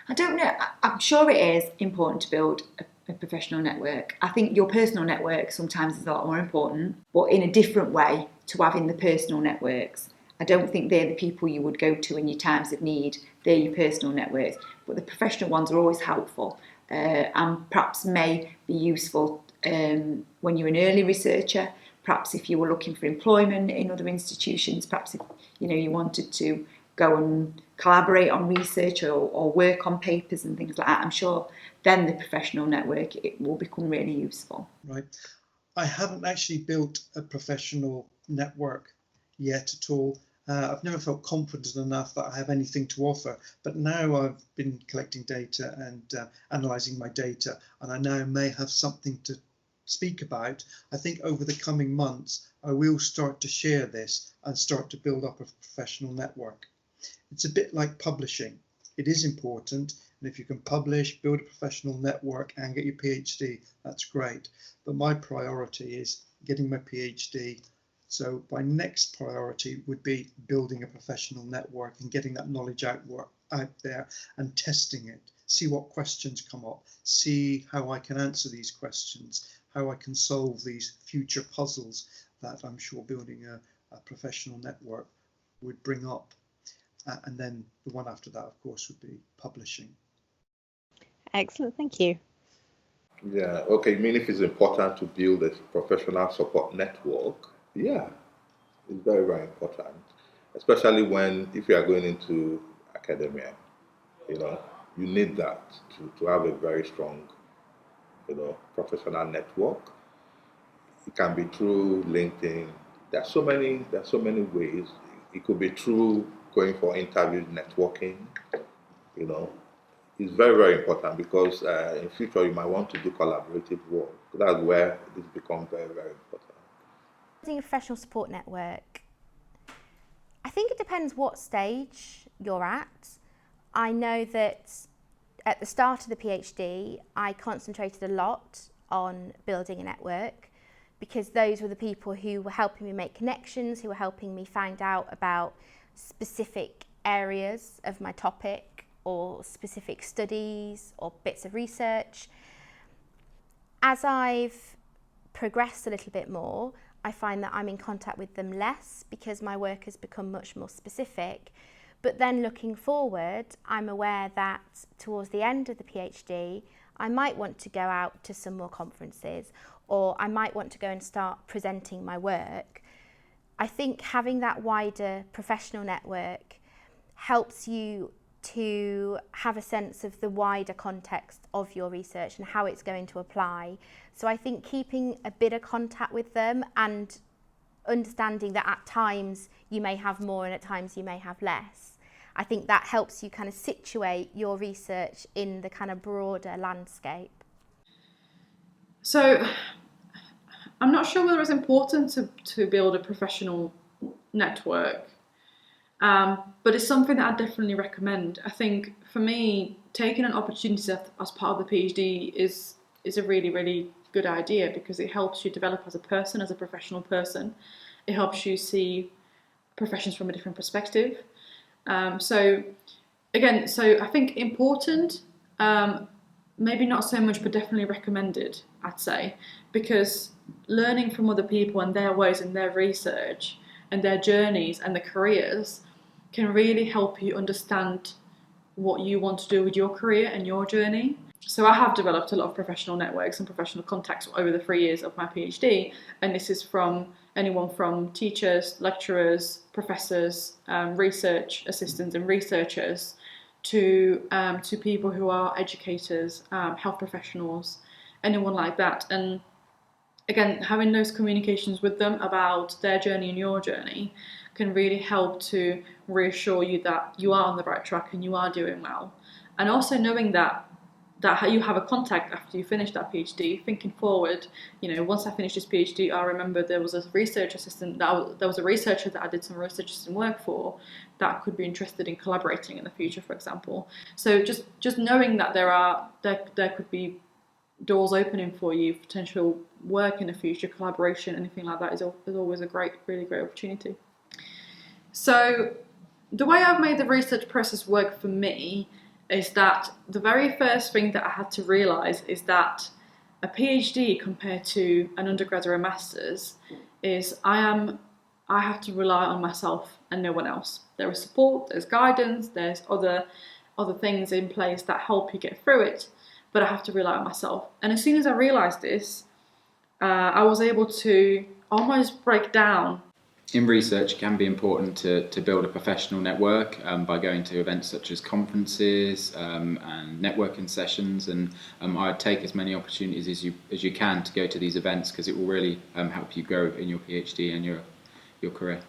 I don't know. I'm sure it is important to build a professional network. I think your personal network sometimes is a lot more important, but in a different way to having the personal networks. I don't think they're the people you would go to in your times of need. They're your personal networks, but the professional ones are always helpful and perhaps may be useful when you're an early researcher. Perhaps if you were looking for employment in other institutions, perhaps if you wanted to go and collaborate on research or work on papers and things like that, I'm sure then the professional network, it will become really useful. Right. I haven't actually built a professional network yet at all. I've never felt confident enough that I have anything to offer, but now I've been collecting data and analysing my data, and I now may have something to speak about. I think over the coming months, I will start to share this and start to build up a professional network. It's a bit like publishing. It is important, and if you can publish, build a professional network and get your PhD, that's great. But my priority is getting my PhD. So my next priority would be building a professional network and getting that knowledge out there and testing it. See what questions come up, see how I can answer these questions, how I can solve these future puzzles that I'm sure building a professional network would bring up. And then the one after that, of course, would be publishing. Excellent, thank you. Yeah, okay. I mean, if it's important to build a professional support network, yeah, it's very, very important. Especially if you are going into academia, you need that to have a very strong, professional network. It can be through LinkedIn. There are so many ways. It could be through going for interviews, networking, It's very, very important because in future you might want to do collaborative work. That's where this becomes very, very important. Building a professional support network, I think it depends what stage you're at. I know that at the start of the PhD, I concentrated a lot on building a network because those were the people who were helping me make connections, who were helping me find out about specific areas of my topic or specific studies or bits of research. As I've progressed a little bit more, I find that I'm in contact with them less because my work has become much more specific. But then looking forward, I'm aware that towards the end of the PhD, I might want to go out to some more conferences, or I might want to go and start presenting my work. I think having that wider professional network helps you to have a sense of the wider context of your research and how it's going to apply. So I think keeping a bit of contact with them and understanding that at times you may have more and at times you may have less, I think that helps you kind of situate your research in the kind of broader landscape. So I'm not sure whether it's important to build a professional network, but it's something that I definitely recommend. I think for me, taking an opportunity as part of the PhD is a really, really good idea because it helps you develop as a person, as a professional person. It helps you see professions from a different perspective. So I think important, maybe not so much, but definitely recommended, I'd say, because learning from other people and their ways and their research and their journeys and their careers can really help you understand what you want to do with your career and your journey. So I have developed a lot of professional networks and professional contacts over the 3 years of my PhD, and this is from anyone from teachers, lecturers, professors, research assistants and researchers to people who are educators, health professionals, anyone like that. And again, having those communications with them about their journey and your journey can really help to reassure you that you are on the right track and you are doing well. And also knowing that you have a contact after you finish that PhD, thinking forward, once I finish this PhD, I remember there was a research assistant, there was a researcher that I did some research assistant work for that could be interested in collaborating in the future, for example. So just knowing that there could be doors opening for you, potential work in the future, collaboration, anything like that is always a really great opportunity. So the way I've made the research process work for me is that the very first thing that I had to realise is that a PhD compared to an undergrad or a master's is I have to rely on myself and no one else. There is support, there's guidance, there's other things in place that help you get through it, but I have to rely on myself. And as soon as I realised this, I was able to almost break down. In research, it can be important to build a professional network by going to events such as conferences and networking sessions, and I'd take as many opportunities as you can to go to these events, because it will really help you grow in your PhD and your career.